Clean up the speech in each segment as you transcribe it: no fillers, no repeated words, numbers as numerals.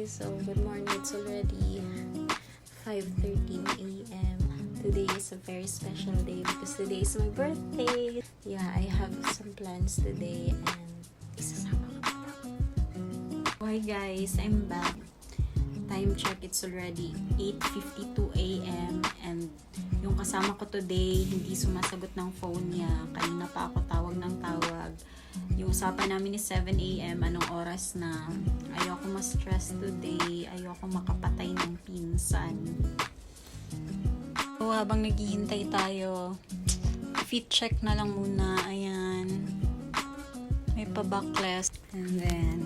So, good morning. It's already 5:13 a.m. Today is a very special day because today is my birthday. Yeah, I have some plans today and isasama ko na. Hi guys, I'm back. Time check, it's already 8:52 a.m. and yung kasama ko today hindi sumasagot ng phone niya. Kanina pa ako tawag ng tawag. Yung usapan namin is 7 a.m. Anong oras na? Ayoko ma-stress today. Ayoko makapatay ng pinsan. So, habang naghihintay tayo, fit check na lang muna. Ayan. May pa-backless. And then,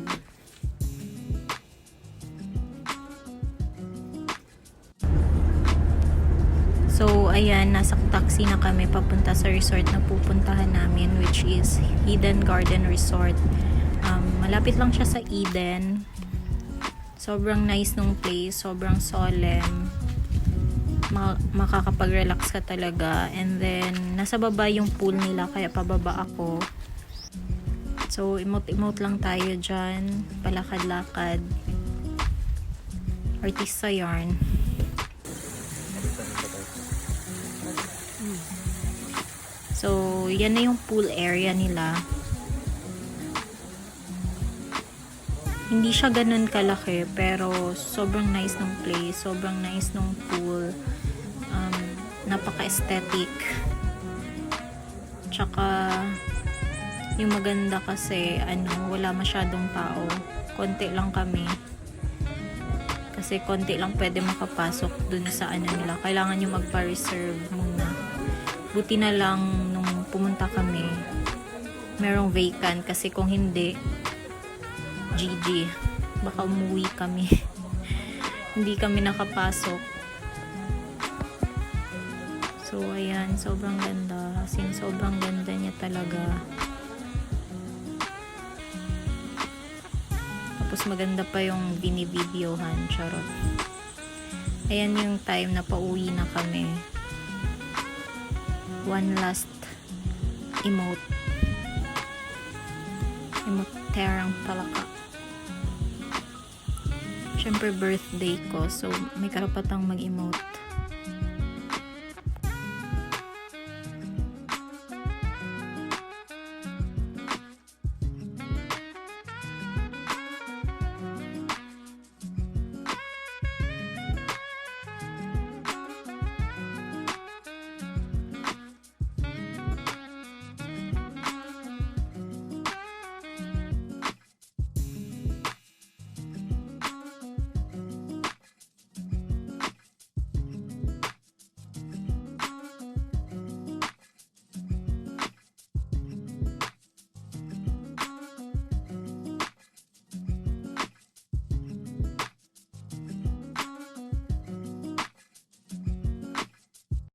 so, ayan, nasa taxi na kami papunta sa resort na pupuntahan namin, which is Eden Garden Resort. Malapit lang siya sa Eden. Sobrang nice nung place, sobrang solemn. Makakapag-relax ka talaga. And then, nasa baba yung pool nila, kaya pababa ako. So, emote-emote lang tayo dyan. Palakad-lakad. Artista yarn. So, yan na yung pool area nila. Hindi siya ganun kalaki, pero sobrang nice ng place, sobrang nice ng pool. Napaka-aesthetic. Tsaka, yung maganda kasi, wala masyadong tao. Konti lang kami. Kasi konti lang pwede makapasok dun sa nila. Kailangan nyo magpa-reserve muna. Buti na lang nung pumunta kami, merong vacant kasi kung hindi, GG, baka umuwi kami. Hindi kami nakapasok. So, ayan, sobrang ganda. As in, sobrang ganda niya talaga. Tapos maganda pa yung binibidyohan, charot. Ayan yung time na pauwi na kami. One last emote. Emoterang palaka. Siyempre birthday ko, so may karapatang mag-emote.